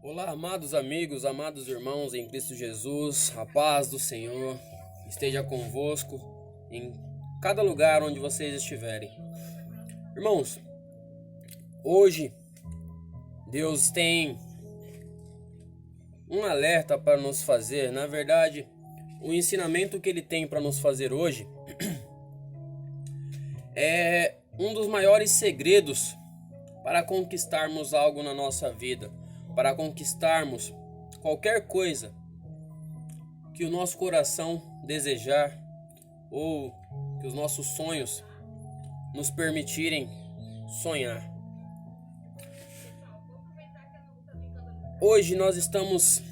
Olá, amados amigos, amados irmãos em Cristo Jesus, a paz do Senhor esteja convosco em cada lugar onde vocês estiverem. Irmãos, hoje Deus tem um alerta para nos fazer. Na verdade, o ensinamento que Ele tem para nos fazer hoje é um dos maiores segredos para conquistarmos algo na nossa vida, para conquistarmos qualquer coisa que o nosso coração desejar ou que os nossos sonhos nos permitirem sonhar. Hoje nós estamos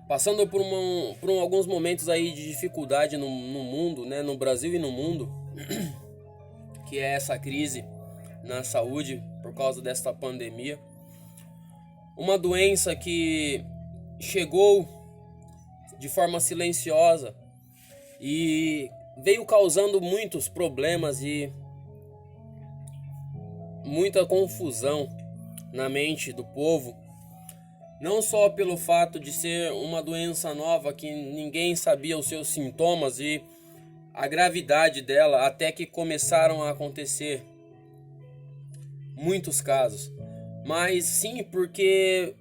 passando por alguns momentos aí de dificuldade no mundo, né, no Brasil e no mundo, que é essa crise na saúde por causa desta pandemia. Uma doença que chegou de forma silenciosa e veio causando muitos problemas e muita confusão na mente do povo. Não só pelo fato de ser uma doença nova que ninguém sabia os seus sintomas e a gravidade dela, até que começaram a acontecer muitos casos, mas sim porque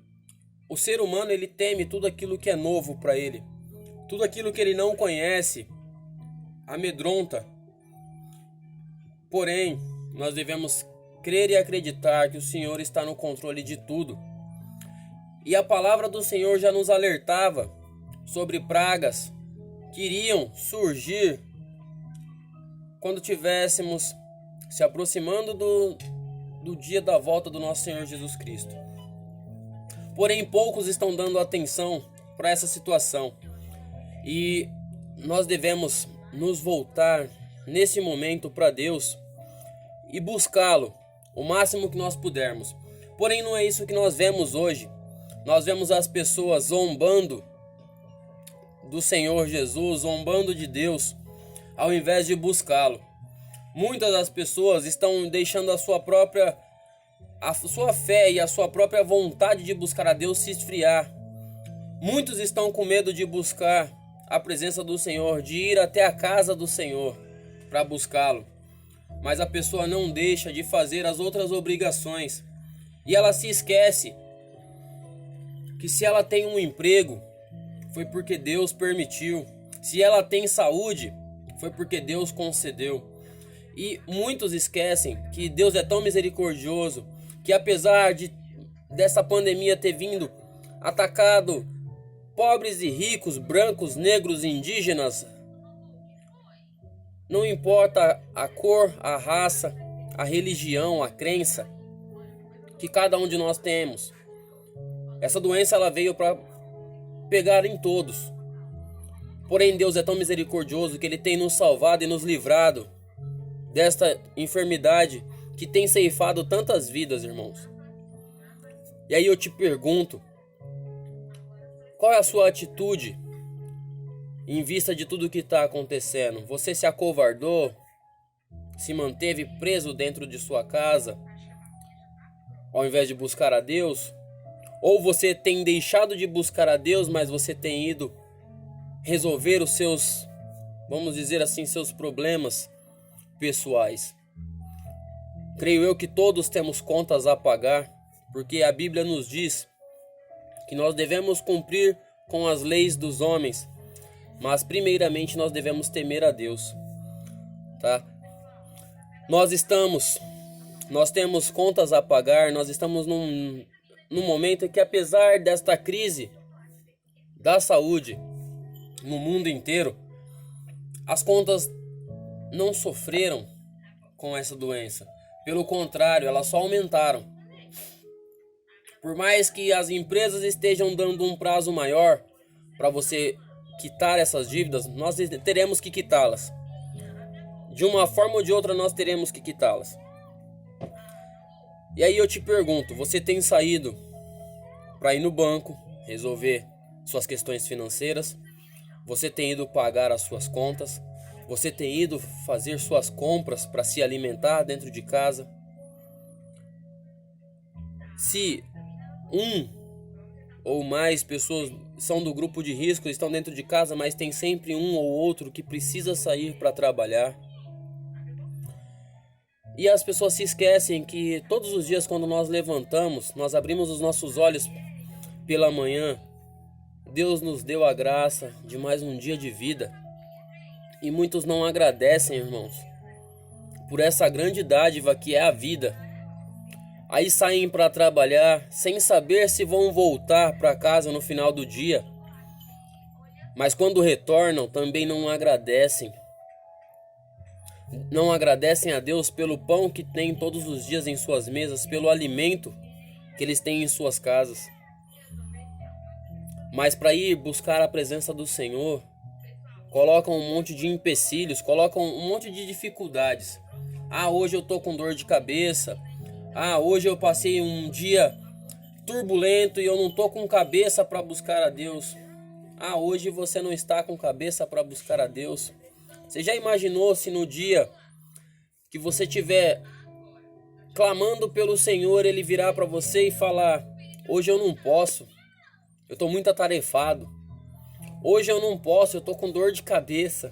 o ser humano ele teme tudo aquilo que é novo para ele, tudo aquilo que ele não conhece amedronta. Porém, nós devemos crer e acreditar que o Senhor está no controle de tudo. E a palavra do Senhor já nos alertava sobre pragas que iriam surgir quando tivéssemos se aproximando do dia da volta do nosso Senhor Jesus Cristo. Porém, poucos estão dando atenção para essa situação. E nós devemos nos voltar nesse momento para Deus e buscá-lo o máximo que nós pudermos. Porém, não é isso que nós vemos hoje. Nós vemos as pessoas zombando do Senhor Jesus, zombando de Deus, ao invés de buscá-lo. Muitas das pessoas estão deixando a sua fé e a sua própria vontade de buscar a Deus se esfriar. Muitos estão com medo de buscar a presença do Senhor, de ir até a casa do Senhor para buscá-lo. Mas a pessoa não deixa de fazer as outras obrigações. E ela se esquece que se ela tem um emprego, foi porque Deus permitiu. Se ela tem saúde, foi porque Deus concedeu. E muitos esquecem que Deus é tão misericordioso que, apesar dessa pandemia ter vindo, atacado pobres e ricos, brancos, negros, indígenas, não importa a cor, a raça, a religião, a crença que cada um de nós temos, essa doença ela veio para pegar em todos. Porém, Deus é tão misericordioso que Ele tem nos salvado e nos livrado desta enfermidade que tem ceifado tantas vidas, irmãos. E aí eu te pergunto, qual é a sua atitude em vista de tudo que está acontecendo? Você se acovardou? Se manteve preso dentro de sua casa ao invés de buscar a Deus? Ou você tem deixado de buscar a Deus, mas você tem ido resolver os seus, vamos dizer assim, seus problemas pessoais? Creio eu que todos temos contas a pagar, porque a Bíblia nos diz que nós devemos cumprir com as leis dos homens, mas primeiramente nós devemos temer a Deus, tá? Nós temos contas a pagar, nós estamos num momento em que, apesar desta crise da saúde no mundo inteiro, as contas não sofreram com essa doença. Pelo contrário, elas só aumentaram. Por mais que as empresas estejam dando um prazo maior para você quitar essas dívidas, nós teremos que quitá-las. De uma forma ou de outra, nós teremos que quitá-las. E aí eu te pergunto, você tem saído para ir no banco, resolver suas questões financeiras? Você tem ido pagar as suas contas? Você tem ido fazer suas compras para se alimentar dentro de casa? Se um ou mais pessoas são do grupo de risco, estão dentro de casa, mas tem sempre um ou outro que precisa sair para trabalhar. E as pessoas se esquecem que todos os dias quando nós levantamos, nós abrimos os nossos olhos pela manhã, Deus nos deu a graça de mais um dia de vida. E muitos não agradecem, irmãos, por essa grande dádiva que é a vida. Aí saem para trabalhar sem saber se vão voltar para casa no final do dia. Mas quando retornam também não agradecem. Não agradecem a Deus pelo pão que tem todos os dias em suas mesas, pelo alimento que eles têm em suas casas. Mas para ir buscar a presença do Senhor, colocam um monte de empecilhos, colocam um monte de dificuldades. Ah, hoje eu tô com dor de cabeça. Ah, hoje eu passei um dia turbulento e eu não tô com cabeça para buscar a Deus. Ah, hoje você não está com cabeça para buscar a Deus. Você já imaginou se no dia que você estiver clamando pelo Senhor, Ele virar para você e falar: hoje eu não posso, eu estou muito atarefado. Hoje eu não posso, eu estou com dor de cabeça.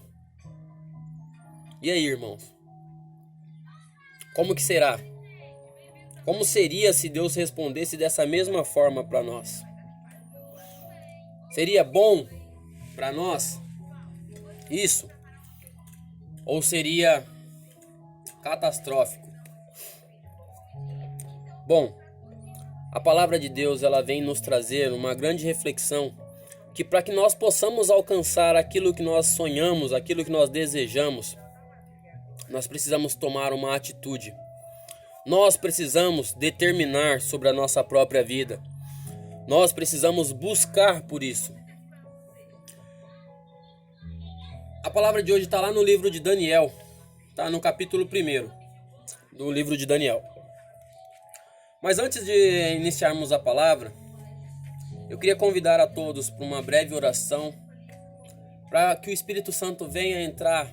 E aí, irmãos? Como que será? Como seria se Deus respondesse dessa mesma forma para nós? Seria bom para nós isso? Ou seria catastrófico? Bom, a palavra de Deus ela vem nos trazer uma grande reflexão que para que nós possamos alcançar aquilo que nós sonhamos, aquilo que nós desejamos, nós precisamos tomar uma atitude. Nós precisamos determinar sobre a nossa própria vida. Nós precisamos buscar por isso. A palavra de hoje está lá no livro de Daniel, está no capítulo 1 do livro de Daniel. Mas antes de iniciarmos a palavra, eu queria convidar a todos para uma breve oração, para que o Espírito Santo venha entrar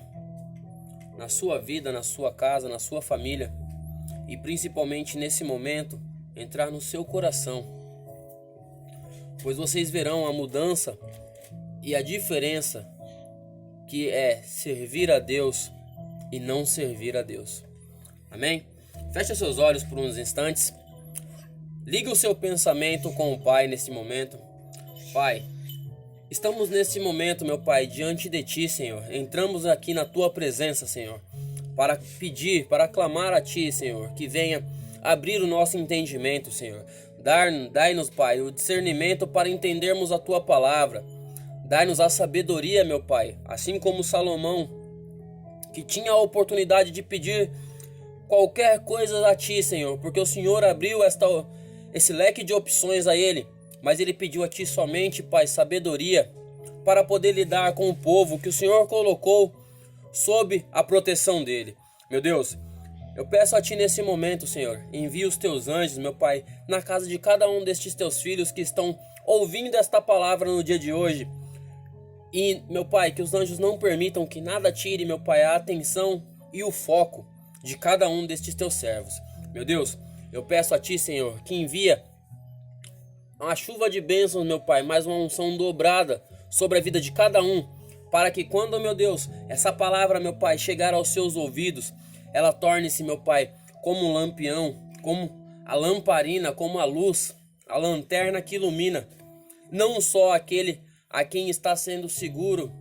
na sua vida, na sua casa, na sua família e principalmente nesse momento, entrar no seu coração. Pois vocês verão a mudança e a diferença que é servir a Deus e não servir a Deus. Amém? Feche seus olhos por uns instantes. Ligue o seu pensamento com o Pai nesse momento. Pai, estamos nesse momento, meu Pai, diante de Ti, Senhor. Entramos aqui na Tua presença, Senhor, para pedir, para clamar a Ti, Senhor, que venha abrir o nosso entendimento, Senhor. Dai-nos, Pai, o discernimento para entendermos a Tua palavra. Dai-nos a sabedoria, meu Pai, assim como Salomão, que tinha a oportunidade de pedir qualquer coisa a Ti, Senhor, porque o Senhor abriu esse leque de opções a ele, mas ele pediu a Ti somente, Pai, sabedoria para poder lidar com o povo que o Senhor colocou sob a proteção dele. Meu Deus, eu peço a Ti nesse momento, Senhor, envia os Teus anjos, meu Pai, na casa de cada um destes Teus filhos que estão ouvindo esta palavra no dia de hoje. E, meu Pai, que os anjos não permitam que nada tire, meu Pai, a atenção e o foco de cada um destes Teus servos. Meu Deus, eu peço a Ti, Senhor, que envia uma chuva de bênçãos, meu Pai, mais uma unção dobrada sobre a vida de cada um, para que quando, meu Deus, essa palavra, meu Pai, chegar aos seus ouvidos, ela torne-se, meu Pai, como um lampião, como a lamparina, como a luz, a lanterna que ilumina, não só aquele a quem está sendo seguro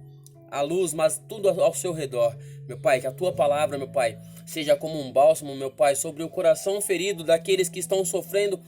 a luz, mas tudo ao seu redor. Meu Pai, que a Tua palavra, meu Pai, seja como um bálsamo, meu Pai, sobre o coração ferido daqueles que estão sofrendo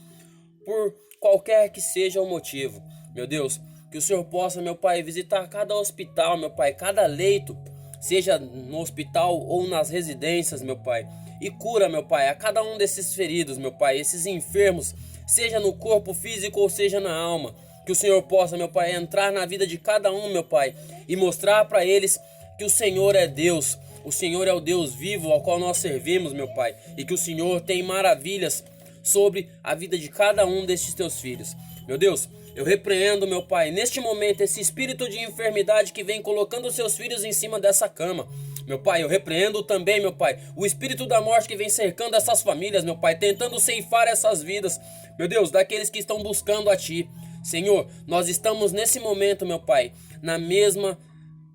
por qualquer que seja o motivo. Meu Deus, que o Senhor possa, meu Pai, visitar cada hospital, meu Pai, cada leito, seja no hospital ou nas residências, meu Pai, e cura, meu Pai, a cada um desses feridos, meu Pai, esses enfermos, seja no corpo físico ou seja na alma. Que o Senhor possa, meu Pai, entrar na vida de cada um, meu Pai, e mostrar para eles que o Senhor é Deus. O Senhor é o Deus vivo ao qual nós servimos, meu Pai. E que o Senhor tem maravilhas sobre a vida de cada um destes Teus filhos. Meu Deus, eu repreendo, meu Pai, neste momento, esse espírito de enfermidade que vem colocando os Seus filhos em cima dessa cama. Meu Pai, eu repreendo também, meu Pai, o espírito da morte que vem cercando essas famílias, meu Pai, tentando ceifar essas vidas. Meu Deus, daqueles que estão buscando a Ti. Senhor, nós estamos nesse momento, meu Pai, na mesma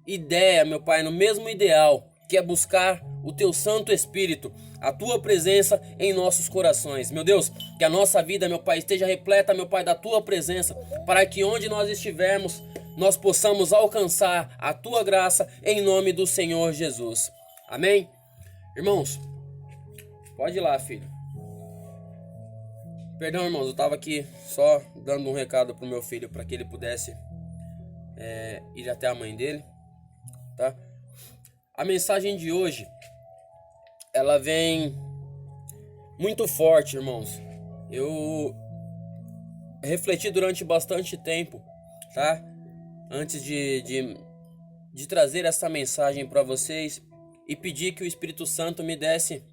ideia, meu Pai, no mesmo ideal, que é buscar o Teu Santo Espírito, a Tua presença em nossos corações. Meu Deus, que a nossa vida, meu Pai, esteja repleta, meu Pai, da Tua presença, para que onde nós estivermos, nós possamos alcançar a Tua graça em nome do Senhor Jesus. Amém? Irmãos, pode ir lá, filho. Perdão, irmãos, eu estava aqui só dando um recado pro meu filho para que ele pudesse ir até a mãe dele, tá? A mensagem de hoje, ela vem muito forte, irmãos. Eu refleti durante bastante tempo, tá? Antes de trazer essa mensagem para vocês e pedir que o Espírito Santo me desse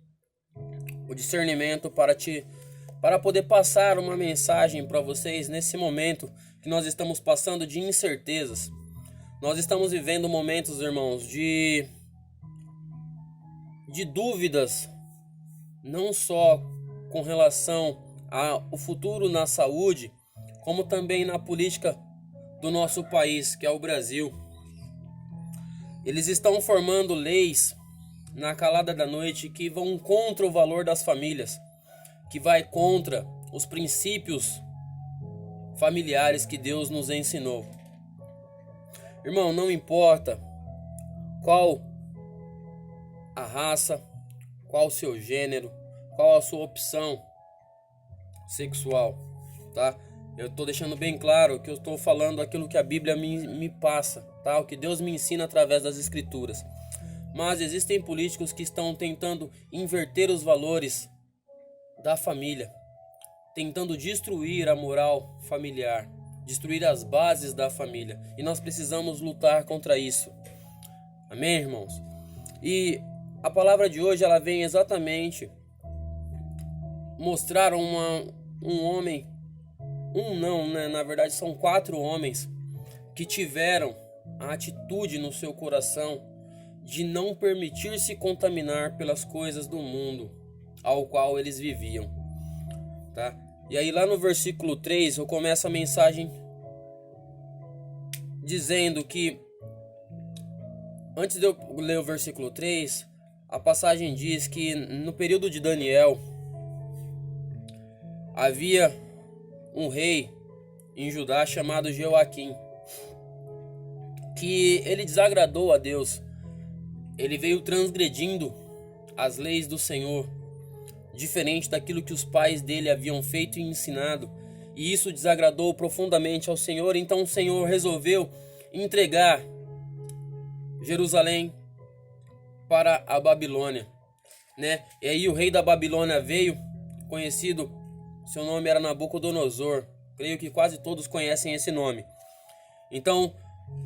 o discernimento para poder passar uma mensagem para vocês nesse momento que nós estamos passando de incertezas. Nós estamos vivendo momentos, irmãos, de dúvidas, não só com relação ao futuro na saúde, como também na política do nosso país, que é o Brasil. Eles estão formando leis na calada da noite que vão contra o valor das famílias, que vai contra os princípios familiares que Deus nos ensinou. Irmão, não importa qual a raça, qual o seu gênero, qual a sua opção sexual, tá? Eu estou deixando bem claro que eu estou falando aquilo que a Bíblia me passa, tá? O que Deus me ensina através das Escrituras. Mas existem políticos que estão tentando inverter os valores da família, tentando destruir a moral familiar, destruir as bases da família. E nós precisamos lutar contra isso. Amém, irmãos? E a palavra de hoje, ela vem exatamente mostrar um homem, na verdade são 4 homens que tiveram a atitude no seu coração de não permitir se contaminar pelas coisas do mundo ao qual eles viviam, tá? E aí lá no versículo 3 eu começo a mensagem dizendo que, antes de eu ler o versículo 3, a passagem diz que no período de Daniel havia um rei em Judá chamado Joaquim, que ele desagradou a Deus. Ele veio transgredindo as leis do Senhor, diferente daquilo que os pais dele haviam feito e ensinado, e isso desagradou profundamente ao Senhor. Então o Senhor resolveu entregar Jerusalém para a Babilônia, né? E aí o rei da Babilônia veio, conhecido, seu nome era Nabucodonosor. Creio que quase todos conhecem esse nome. Então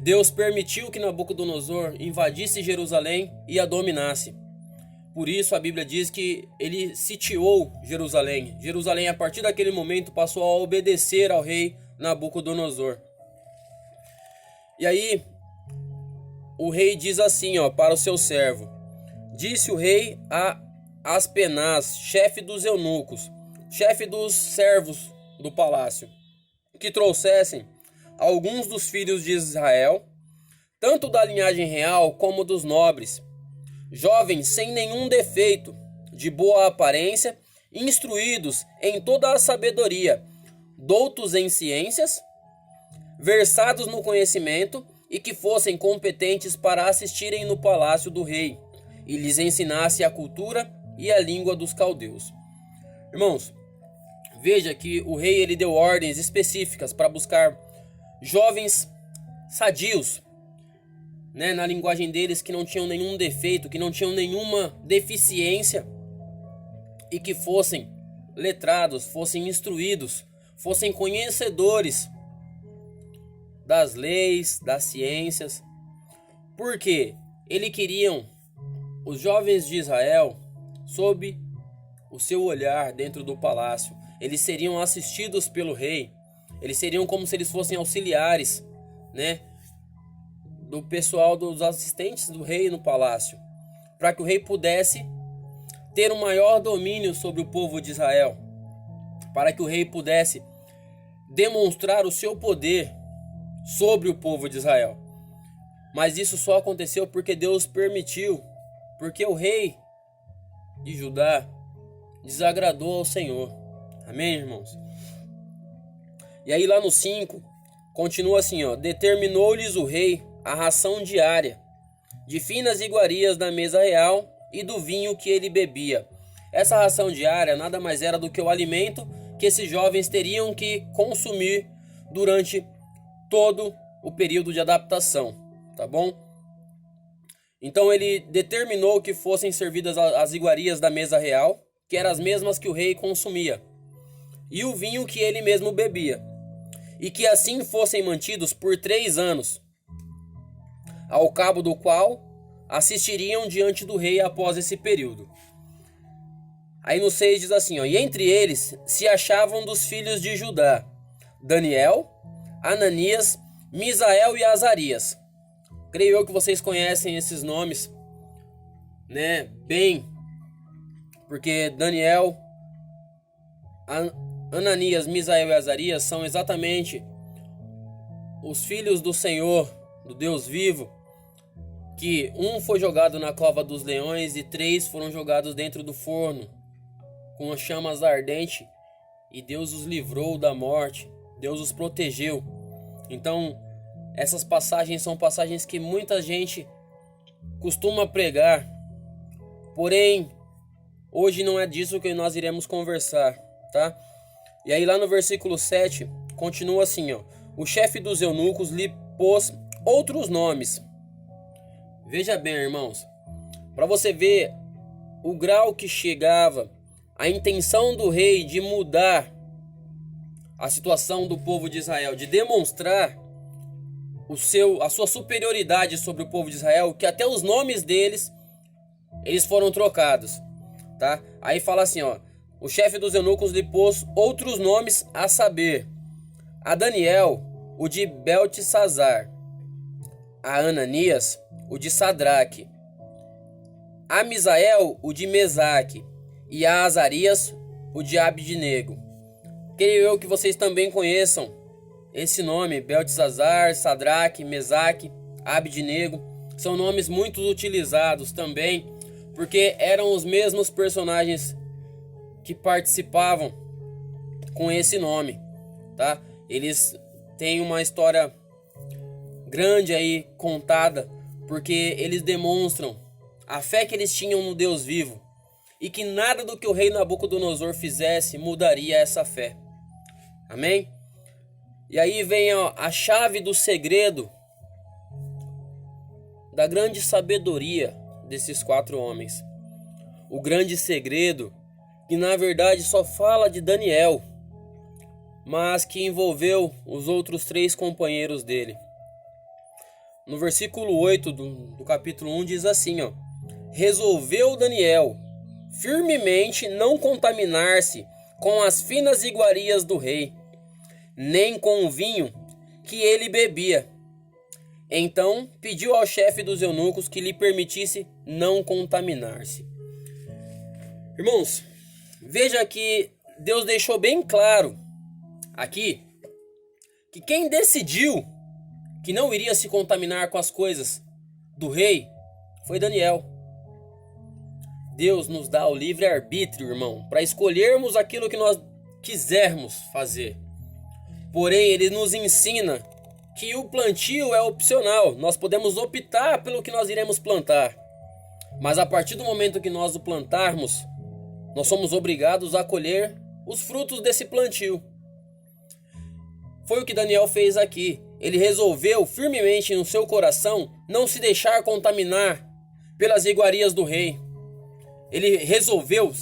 Deus permitiu que Nabucodonosor invadisse Jerusalém e a dominasse. Por isso a Bíblia diz que ele sitiou Jerusalém. Jerusalém, a partir daquele momento, passou a obedecer ao rei Nabucodonosor. E aí o rei diz assim, para o seu servo: disse o rei a Aspenaz, chefe dos eunucos, chefe dos servos do palácio, que trouxessem alguns dos filhos de Israel, tanto da linhagem real como dos nobres, jovens sem nenhum defeito, de boa aparência, instruídos em toda a sabedoria, doutos em ciências, versados no conhecimento, e que fossem competentes para assistirem no palácio do rei, e lhes ensinasse a cultura e a língua dos caldeus. Irmãos, veja que o rei ele deu ordens específicas para buscar jovens sadios, né, na linguagem deles, que não tinham nenhum defeito, que não tinham nenhuma deficiência, e que fossem letrados, fossem instruídos, fossem conhecedores das leis, das ciências. Porque eles queriam os jovens de Israel sob o seu olhar dentro do palácio. Eles seriam assistidos pelo rei. Eles seriam como se eles fossem auxiliares, né, do pessoal, dos assistentes do rei no palácio, para que o rei pudesse ter um maior domínio sobre o povo de Israel, para que o rei pudesse demonstrar o seu poder sobre o povo de Israel. Mas isso só aconteceu porque Deus permitiu, porque o rei de Judá desagradou ao Senhor. Amém, irmãos? E aí lá no 5, continua assim, ó: determinou-lhes o rei a ração diária, de finas iguarias da mesa real e do vinho que ele bebia. Essa ração diária nada mais era do que o alimento que esses jovens teriam que consumir durante todo o período de adaptação, tá bom? Então ele determinou que fossem servidas as iguarias da mesa real, que eram as mesmas que o rei consumia, e o vinho que ele mesmo bebia, e que assim fossem mantidos por 3 anos, ao cabo do qual assistiriam diante do rei após esse período. Aí no 6 diz assim, ó: e entre eles se achavam dos filhos de Judá Daniel, Ananias, Misael e Azarias. Creio eu que vocês conhecem esses nomes, né, bem, porque Daniel, Ananias, Misael e Azarias são exatamente os filhos do Senhor, do Deus vivo, que um foi jogado na cova dos leões e 3 foram jogados dentro do forno com chamas ardentes, e Deus os livrou da morte, Deus os protegeu. Então, essas passagens são passagens que muita gente costuma pregar, porém, hoje não é disso que nós iremos conversar, tá? E aí lá no versículo 7, continua assim, ó: o chefe dos eunucos lhe pôs outros nomes. Veja bem, irmãos, para você ver o grau que chegava a intenção do rei de mudar a situação do povo de Israel, de demonstrar a sua superioridade sobre o povo de Israel, que até os nomes deles, eles foram trocados, tá? Aí fala assim, ó: o chefe dos eunucos lhe pôs outros nomes, a saber, a Daniel, o de Beltesazar, a Ananias, o de Sadraque, a Misael, o de Mesaque, e a Azarias, o de Abidnego. Creio eu que vocês também conheçam esse nome, Beltesazar, Sadraque, Mesaque, Abidnego. São nomes muito utilizados também, porque eram os mesmos personagens que participavam com esse nome, tá? Eles têm uma história grande aí contada, porque eles demonstram a fé que eles tinham no Deus vivo, e que nada do que o rei Nabucodonosor fizesse mudaria essa fé. Amém? E aí vem, ó, a chave do segredo da grande sabedoria desses 4 homens. O grande segredo que na verdade só fala de Daniel, mas que envolveu os outros 3 companheiros dele. No versículo 8 do capítulo 1 diz assim, ó: resolveu Daniel firmemente não contaminar-se com as finas iguarias do rei, nem com o vinho que ele bebia. Então pediu ao chefe dos eunucos que lhe permitisse não contaminar-se. Irmãos, veja que Deus deixou bem claro aqui que quem decidiu que não iria se contaminar com as coisas do rei foi Daniel. Deus nos dá o livre-arbítrio, irmão, para escolhermos aquilo que nós quisermos fazer. Porém, ele nos ensina que o plantio é opcional. Nós podemos optar pelo que nós iremos plantar. Mas a partir do momento que nós o plantarmos, nós somos obrigados a colher os frutos desse plantio. Foi o que Daniel fez aqui. Ele resolveu firmemente no seu coração não se deixar contaminar pelas iguarias do rei. Ele resolveu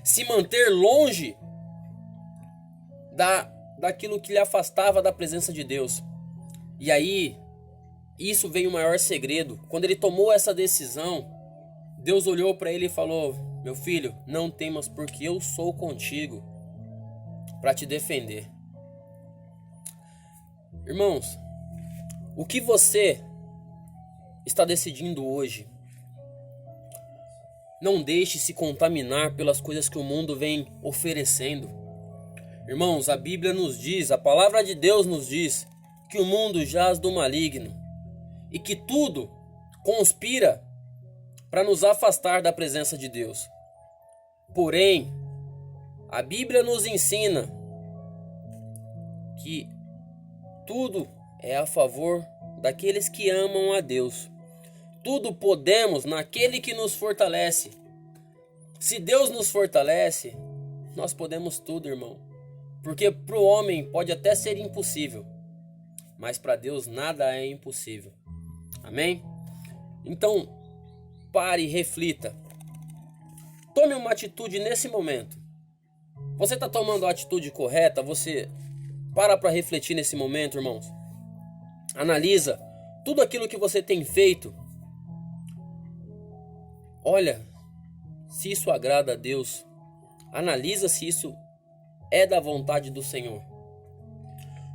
se manter longe daquilo que lhe afastava da presença de Deus. E aí, isso veio o maior segredo. Quando ele tomou essa decisão, Deus olhou para ele e falou: meu filho, não temas, porque eu sou contigo para te defender. Irmãos, o que você está decidindo hoje? Não deixe se contaminar pelas coisas que o mundo vem oferecendo. Irmãos, a Bíblia nos diz, a palavra de Deus nos diz que o mundo jaz do maligno e que tudo conspira para nos afastar da presença de Deus. Porém, a Bíblia nos ensina que tudo é a favor daqueles que amam a Deus. Tudo podemos naquele que nos fortalece. Se Deus nos fortalece, nós podemos tudo, irmão. Porque para o homem pode até ser impossível, mas para Deus nada é impossível. Amém? Então, pare e reflita. Tome uma atitude nesse momento. Você está tomando a atitude correta? Você para refletir nesse momento, irmãos. Analisa tudo aquilo que você tem feito. Olha se isso agrada a Deus. Analisa se isso é da vontade do Senhor.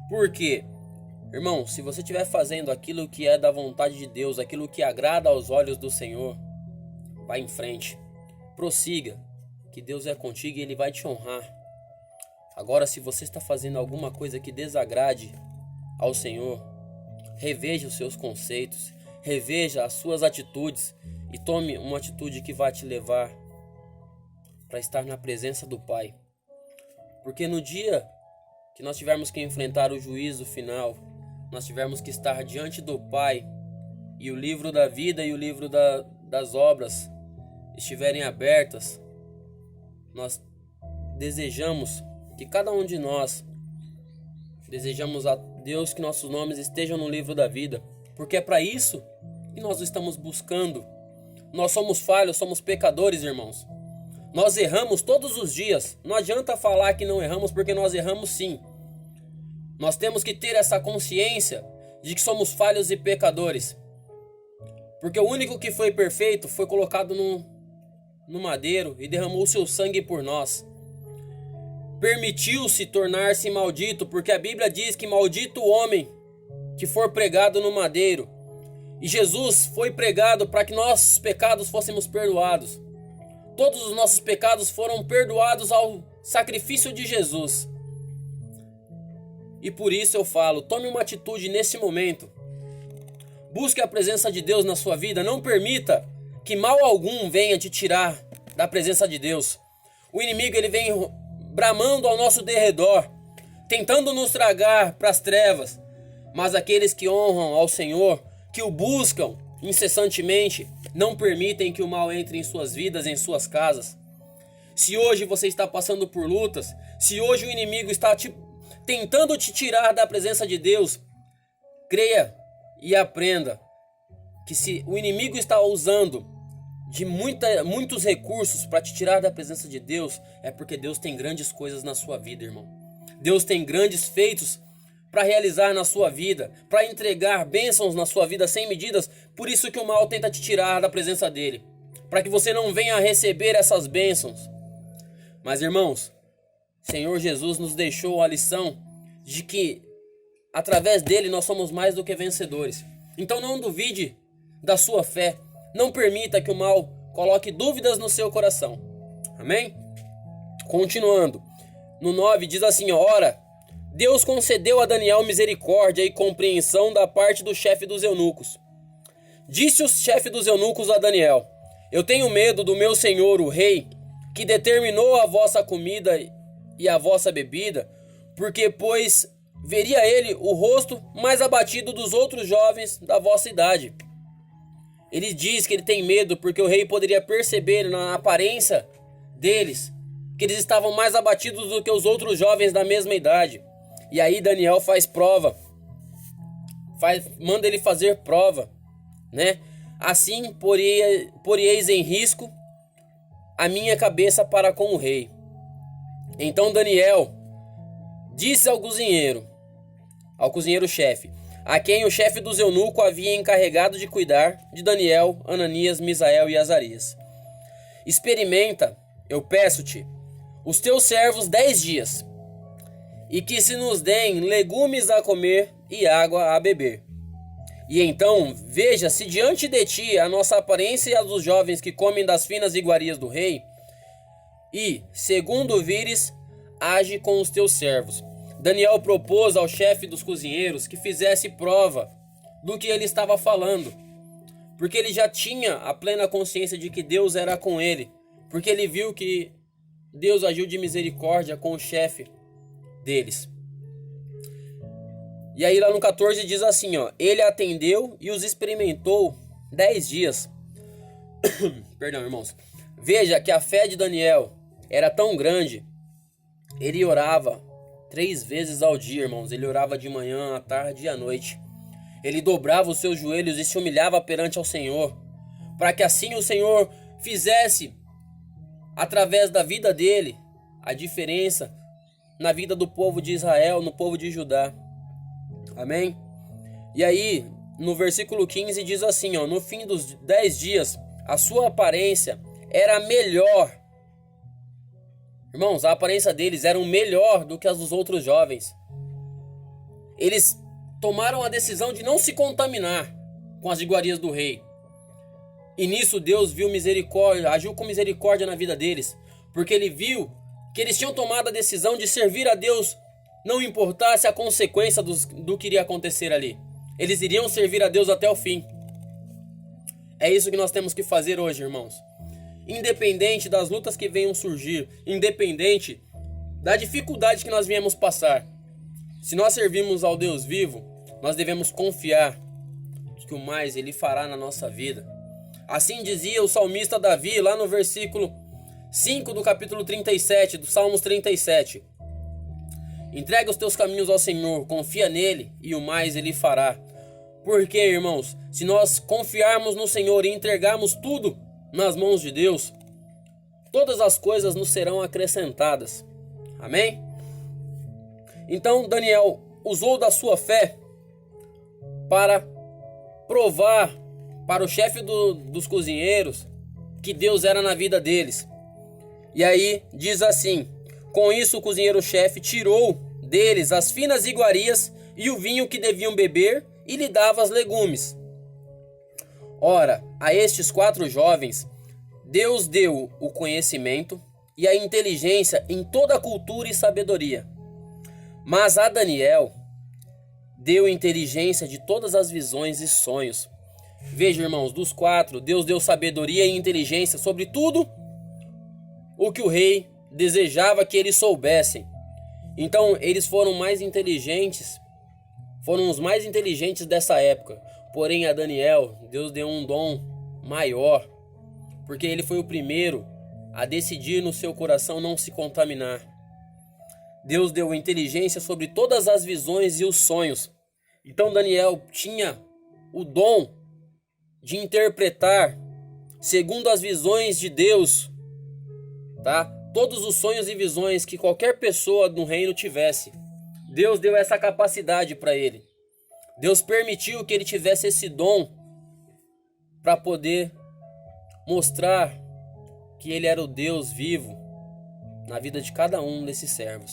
Porque, irmão, se você estiver fazendo aquilo que é da vontade de Deus, aquilo que agrada aos olhos do Senhor, vá em frente, prossiga, que Deus é contigo e Ele vai te honrar. Agora, se você está fazendo alguma coisa que desagrade ao Senhor, reveja os seus conceitos, reveja as suas atitudes e tome uma atitude que vai te levar para estar na presença do Pai. Porque no dia que nós tivermos que enfrentar o juízo final, nós tivermos que estar diante do Pai e o livro da vida e o livro das obras estiverem abertas, nós desejamos que cada um de nós desejamos a Deus que nossos nomes estejam no livro da vida, porque é para isso que nós estamos buscando. Nós somos falhos, somos pecadores, irmãos. Nós erramos todos os dias. Não adianta falar que não erramos, porque nós erramos sim. Nós temos que ter essa consciência de que somos falhos e pecadores. Porque o único que foi perfeito foi colocado no madeiro e derramou o seu sangue por nós. Permitiu-se tornar-se maldito, porque a Bíblia diz que maldito o homem que for pregado no madeiro. E Jesus foi pregado para que nossos pecados fôssemos perdoados. Todos os nossos pecados foram perdoados ao sacrifício de Jesus. E por isso eu falo, tome uma atitude nesse momento. Busque a presença de Deus na sua vida. Não permita que mal algum venha te tirar da presença de Deus. O inimigo ele vem bramando ao nosso derredor, tentando nos tragar para as trevas. Mas aqueles que honram ao Senhor, que o buscam incessantemente, não permitem que o mal entre em suas vidas, em suas casas. Se hoje você está passando por lutas, se hoje o inimigo está tentando te tirar da presença de Deus, creia e aprenda que se o inimigo está usando de muitos recursos para te tirar da presença de Deus, é porque Deus tem grandes coisas na sua vida, irmão. Deus tem grandes feitos para realizar na sua vida, para entregar bênçãos na sua vida sem medidas. Por isso que o mal tenta te tirar da presença dele, para que você não venha a receber essas bênçãos. Mas, irmãos, Senhor Jesus nos deixou a lição de que através dele nós somos mais do que vencedores. Então não duvide da sua fé, não permita que o mal coloque dúvidas no seu coração. Amém? Continuando, no 9 diz assim: ora, Deus concedeu a Daniel misericórdia e compreensão da parte do chefe dos eunucos. Disse o chefe dos eunucos a Daniel: eu tenho medo do meu senhor o rei, que determinou a vossa comida e a vossa bebida, porque pois veria ele o rosto mais abatido dos outros jovens da vossa idade. Ele diz que ele tem medo porque o rei poderia perceber na aparência deles que eles estavam mais abatidos do que os outros jovens da mesma idade. E aí Daniel faz prova, manda ele fazer prova, né? Assim poreis em risco a minha cabeça para com o rei. Então Daniel disse ao cozinheiro-chefe, a quem o chefe dos eunucos havia encarregado de cuidar de Daniel, Ananias, Misael e Azarias: experimenta, eu peço-te, os teus servos 10 dias, e que se nos deem legumes a comer e água a beber. E então veja se diante de ti a nossa aparência e a dos jovens que comem das finas iguarias do rei, e, segundo vires, age com os teus servos. Daniel propôs ao chefe dos cozinheiros que fizesse prova do que ele estava falando, porque ele já tinha a plena consciência de que Deus era com ele, porque ele viu que Deus agiu de misericórdia com o chefe deles. E aí lá no 14 diz assim, ó: ele atendeu e os experimentou 10 dias. Perdão, irmãos. Veja que a fé de Daniel era tão grande, ele orava 3 vezes ao dia, irmãos. Ele orava de manhã, à tarde e à noite. Ele dobrava os seus joelhos e se humilhava perante ao Senhor, para que assim o Senhor fizesse, através da vida dele, a diferença na vida do povo de Israel, no povo de Judá. Amém? E aí, no versículo 15 diz assim, ó: no fim dos 10 dias, a sua aparência era melhor. Irmãos, a aparência deles era melhor do que as dos outros jovens. Eles tomaram a decisão de não se contaminar com as iguarias do rei. E nisso Deus viu misericórdia, agiu com misericórdia na vida deles, porque ele viu que eles tinham tomado a decisão de servir a Deus, não importasse a consequência do que iria acontecer ali. Eles iriam servir a Deus até o fim. É isso que nós temos que fazer hoje, irmãos. Independente das lutas que venham surgir, independente da dificuldade que nós viemos passar, se nós servimos ao Deus vivo, nós devemos confiar que o mais Ele fará na nossa vida. Assim dizia o salmista Davi lá no versículo 5 do capítulo 37, do Salmos 37. Entrega os teus caminhos ao Senhor, confia nele e o mais Ele fará. Porque, irmãos, se nós confiarmos no Senhor e entregarmos tudo nas mãos de Deus, todas as coisas nos serão acrescentadas. Amém? Então Daniel usou da sua fé para provar para o chefe dos cozinheiros que Deus era na vida deles. E aí diz assim: com isso o cozinheiro-chefe tirou deles as finas iguarias e o vinho que deviam beber e lhe dava os legumes. Ora, a estes 4 jovens Deus deu o conhecimento e a inteligência em toda a cultura e sabedoria. Mas a Daniel deu inteligência de todas as visões e sonhos. Veja, irmãos, dos 4, Deus deu sabedoria e inteligência sobre tudo o que o rei desejava que eles soubessem. Então, eles foram mais inteligentes, foram os mais inteligentes dessa época. Porém, a Daniel, Deus deu um dom maior, porque ele foi o primeiro a decidir no seu coração não se contaminar. Deus deu inteligência sobre todas as visões e os sonhos. Então Daniel tinha o dom de interpretar segundo as visões de Deus, tá? Todos os sonhos e visões que qualquer pessoa no reino tivesse. Deus deu essa capacidade para ele. Deus permitiu que ele tivesse esse dom para poder mostrar que ele era o Deus vivo na vida de cada um desses servos.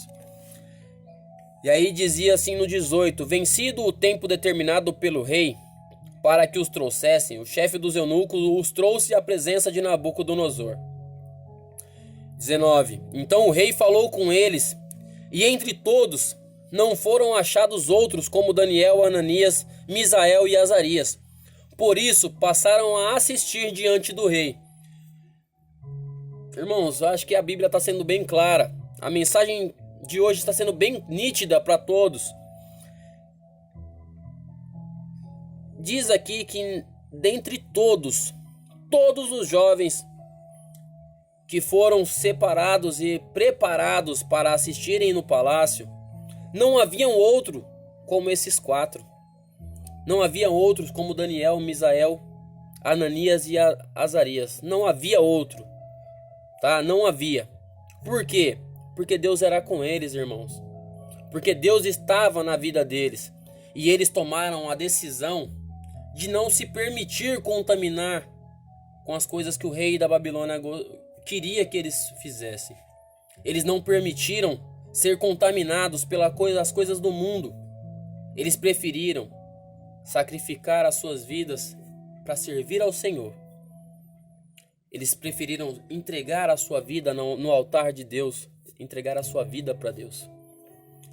E aí dizia assim no 18: vencido o tempo determinado pelo rei para que os trouxessem, o chefe dos eunucos os trouxe à presença de Nabucodonosor. 19. Então o rei falou com eles, e entre todos não foram achados outros como Daniel, Ananias, Misael e Azarias. Por isso passaram a assistir diante do rei. Irmãos, eu acho que a Bíblia está sendo bem clara. A mensagem de hoje está sendo bem nítida para todos. Diz aqui que dentre todos os jovens que foram separados e preparados para assistirem no palácio, não haviam outro como esses 4. Não havia outros como Daniel, Misael, Ananias e Azarias. Não havia outro, tá? Não havia. Por quê? Porque Deus era com eles, irmãos. Porque Deus estava na vida deles. E eles tomaram a decisão de não se permitir contaminar com as coisas que o rei da Babilônia queria que eles fizessem. Eles não permitiram ser contaminados pelas coisas do mundo. Eles preferiram sacrificar as suas vidas para servir ao Senhor. Eles preferiram entregar a sua vida no altar de Deus entregar a sua vida para Deus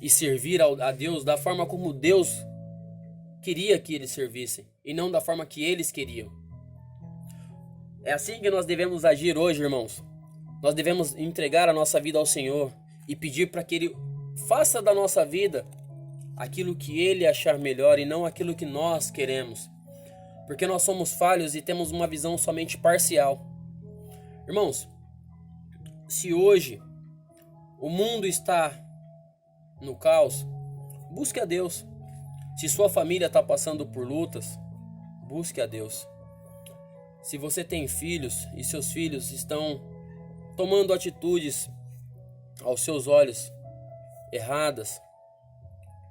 e servir a Deus da forma como Deus queria que eles servissem e não da forma que eles queriam. É assim que nós devemos agir hoje, irmãos. Nós devemos entregar a nossa vida ao Senhor e pedir para que Ele faça da nossa vida aquilo que Ele achar melhor e não aquilo que nós queremos. Porque nós somos falhos e temos uma visão somente parcial. Irmãos, se hoje o mundo está no caos, busque a Deus. Se sua família está passando por lutas, busque a Deus. Se você tem filhos e seus filhos estão tomando atitudes aos seus olhos erradas,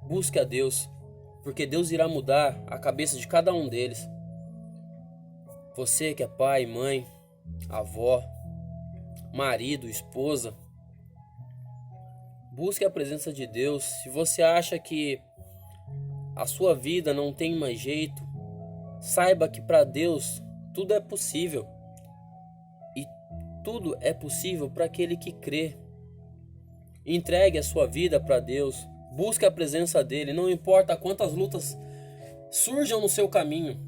busque a Deus, porque Deus irá mudar a cabeça de cada um deles. Você que é pai, mãe, avó, marido, esposa, busque a presença de Deus. Se você acha que a sua vida não tem mais jeito, saiba que para Deus tudo é possível. E tudo é possível para aquele que crê. Entregue a sua vida para Deus. Busque a presença dele. Não importa quantas lutas surjam no seu caminho.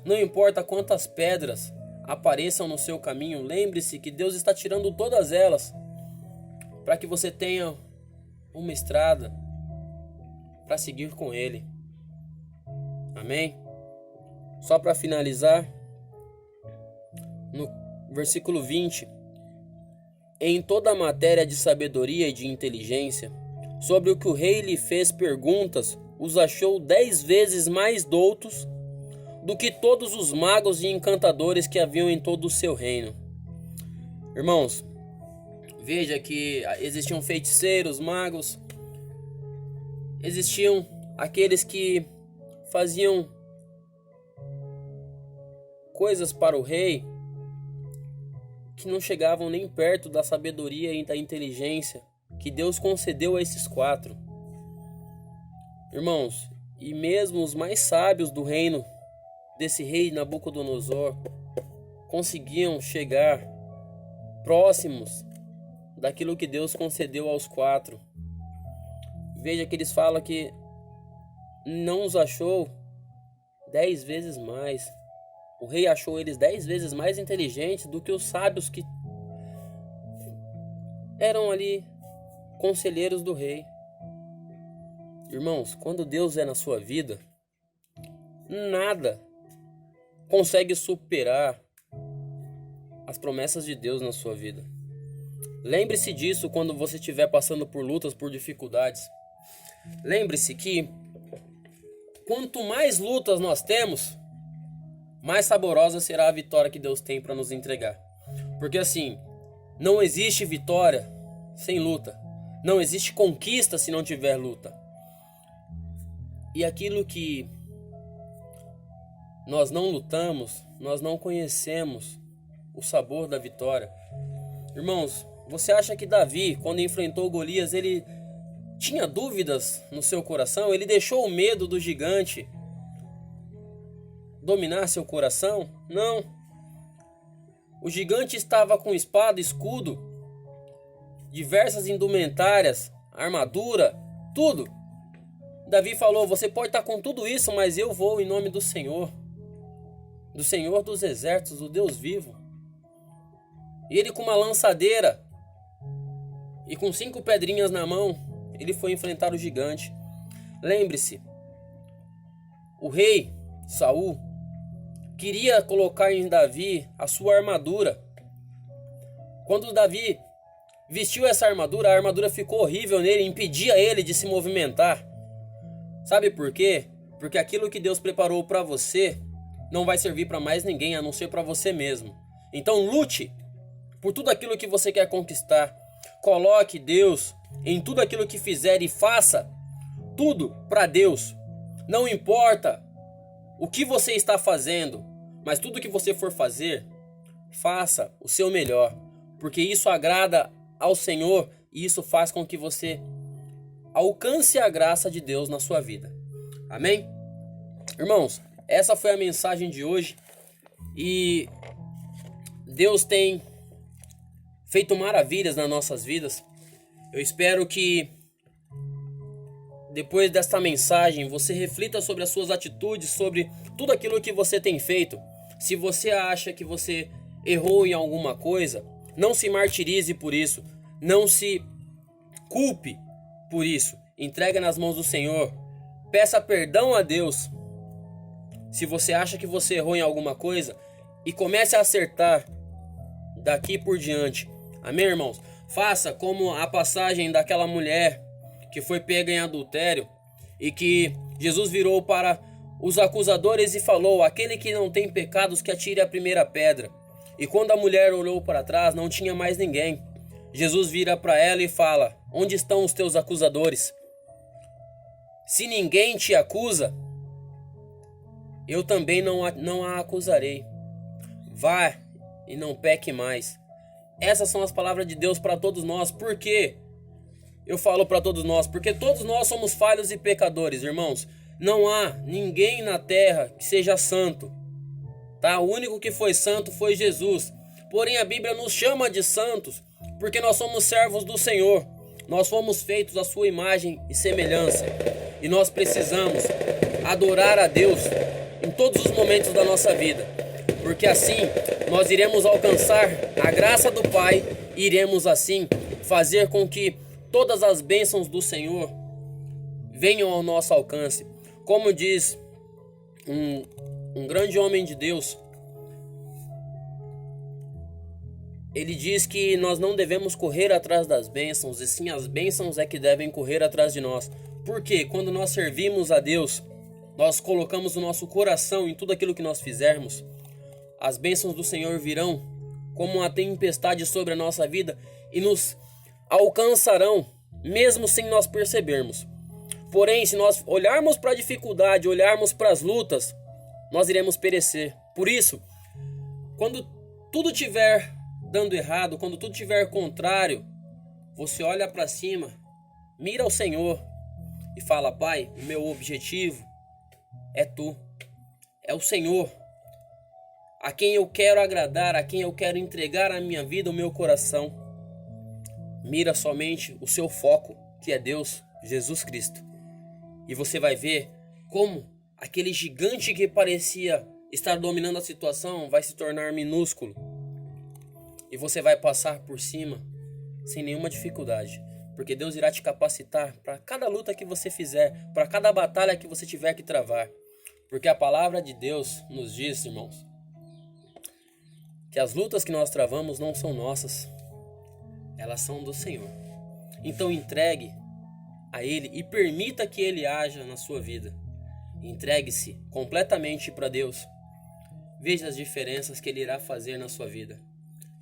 Não importa quantas pedras apareçam no seu caminho. Lembre-se que Deus está tirando todas elas para que você tenha uma estrada para seguir com Ele. Amém? Só para finalizar, no versículo 20: em toda a matéria de sabedoria e de inteligência, sobre o que o rei lhe fez perguntas, os achou 10 vezes mais doutos do que todos os magos e encantadores que haviam em todo o seu reino. Irmãos, veja que existiam feiticeiros, magos, existiam aqueles que faziam coisas para o rei que não chegavam nem perto da sabedoria e da inteligência que Deus concedeu a esses 4. Irmãos, e mesmo os mais sábios do reino desse rei Nabucodonosor conseguiam chegar próximos daquilo que Deus concedeu aos 4. Veja que eles falam que não os achou 10 vezes mais. O rei achou eles 10 vezes mais inteligentes do que os sábios que eram ali conselheiros do rei. Irmãos, quando Deus é na sua vida, nada consegue superar as promessas de Deus na sua vida. Lembre-se disso quando você estiver passando por lutas, por dificuldades. Lembre-se que quanto mais lutas nós temos, mais saborosa será a vitória que Deus tem para nos entregar. Porque assim, não existe vitória sem luta. Não existe conquista se não tiver luta. E aquilo que nós não lutamos, nós não conhecemos o sabor da vitória. Irmãos, você acha que Davi, quando enfrentou Golias, ele tinha dúvidas no seu coração? Ele deixou o medo do gigante dominar seu coração? Não. O gigante estava com espada, escudo, diversas indumentárias, armadura, tudo. Davi falou: você pode estar com tudo isso, mas eu vou em nome do Senhor dos exércitos, do Deus vivo. E ele, com uma lançadeira e com 5 pedrinhas na mão, ele foi enfrentar o gigante. Lembre-se, o rei Saul queria colocar em Davi a sua armadura. Quando Davi vestiu essa armadura, a armadura ficou horrível nele, impedia ele de se movimentar. Sabe por quê? Porque aquilo que Deus preparou para você não vai servir para mais ninguém, a não ser para você mesmo. Então lute por tudo aquilo que você quer conquistar. Coloque Deus em tudo aquilo que fizer e faça tudo para Deus. Não importa o que você está fazendo, mas tudo que você for fazer, faça o seu melhor, porque isso agrada ao Senhor e isso faz com que você alcance a graça de Deus na sua vida. Amém? Irmãos, essa foi a mensagem de hoje e Deus tem feito maravilhas nas nossas vidas. Eu espero que depois desta mensagem você reflita sobre as suas atitudes, sobre tudo aquilo que você tem feito. Se você acha que você errou em alguma coisa, não se martirize por isso, não se culpe por isso. Entrega nas mãos do Senhor, peça perdão a Deus. Se você acha que você errou em alguma coisa, e comece a acertar daqui por diante. Amém, irmãos? Faça como a passagem daquela mulher que foi pega em adultério e que Jesus virou para os acusadores e falou: aquele que não tem pecados que atire a primeira pedra. E quando a mulher olhou para trás, não tinha mais ninguém. Jesus vira para ela e fala: onde estão os teus acusadores? Se ninguém te acusa, eu também não a acusarei. Vá e não peque mais. Essas são as palavras de Deus para todos nós. Por quê? Eu falo para todos nós, porque todos nós somos falhos e pecadores, irmãos. Não há ninguém na terra que seja santo, tá? O único que foi santo foi Jesus. Porém, a Bíblia nos chama de santos, porque nós somos servos do Senhor. Nós fomos feitos à sua imagem e semelhança. E nós precisamos adorar a Deus em todos os momentos da nossa vida. Porque assim nós iremos alcançar a graça do Pai e iremos assim fazer com que todas as bênçãos do Senhor venham ao nosso alcance. Como diz um grande homem de Deus, ele diz que nós não devemos correr atrás das bênçãos, e sim as bênçãos é que devem correr atrás de nós. Porque quando nós servimos a Deus, nós colocamos o nosso coração em tudo aquilo que nós fizermos, as bênçãos do Senhor virão como uma tempestade sobre a nossa vida e nos alcançarão, mesmo sem nós percebermos. Porém, se nós olharmos para a dificuldade, olharmos para as lutas, nós iremos perecer. Por isso, quando tudo estiver dando errado, quando tudo estiver contrário, você olha para cima, mira ao Senhor e fala: Pai, o meu objetivo é Tu, é o Senhor, a quem eu quero agradar, a quem eu quero entregar a minha vida, o meu coração. Mira somente o seu foco, que é Deus, Jesus Cristo. E você vai ver como aquele gigante que parecia estar dominando a situação vai se tornar minúsculo. E você vai passar por cima sem nenhuma dificuldade. Porque Deus irá te capacitar para cada luta que você fizer, para cada batalha que você tiver que travar. Porque a palavra de Deus nos diz, irmãos, que as lutas que nós travamos não são nossas, elas são do Senhor. Então entregue a Ele e permita que Ele haja na sua vida. Entregue-se completamente para Deus. Veja as diferenças que Ele irá fazer na sua vida.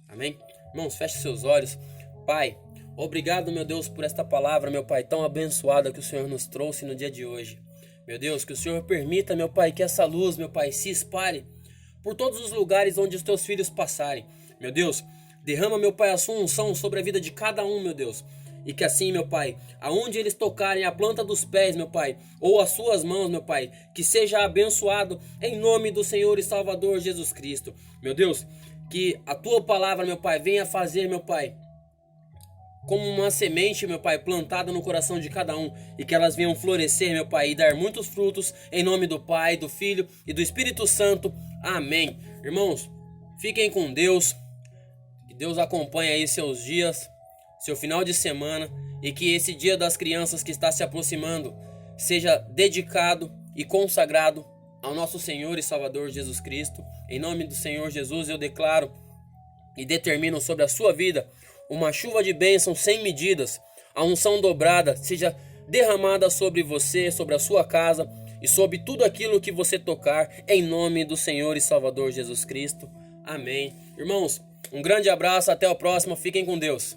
Amém? Irmãos, feche seus olhos. Pai, obrigado, meu Deus, por esta palavra, meu Pai, tão abençoada que o Senhor nos trouxe no dia de hoje. Meu Deus, que o Senhor permita, meu Pai, que essa luz, meu Pai, se espalhe por todos os lugares onde os teus filhos passarem. Meu Deus, derrama, meu Pai, a sua unção sobre a vida de cada um, meu Deus. E que assim, meu Pai, aonde eles tocarem a planta dos pés, meu Pai, ou as suas mãos, meu Pai, que seja abençoado em nome do Senhor e Salvador Jesus Cristo. Meu Deus, que a tua palavra, meu Pai, venha fazer, meu Pai, como uma semente, meu Pai, plantada no coração de cada um, e que elas venham florescer, meu Pai, e dar muitos frutos, em nome do Pai, do Filho e do Espírito Santo. Amém. Irmãos, fiquem com Deus, que Deus acompanhe aí seus dias, seu final de semana, e que esse dia das crianças que está se aproximando seja dedicado e consagrado ao nosso Senhor e Salvador Jesus Cristo. Em nome do Senhor Jesus eu declaro e determino sobre a sua vida uma chuva de bênção sem medidas, a unção dobrada seja derramada sobre você, sobre a sua casa e sobre tudo aquilo que você tocar, em nome do Senhor e Salvador Jesus Cristo. Amém. Irmãos, um grande abraço, até o próximo, fiquem com Deus.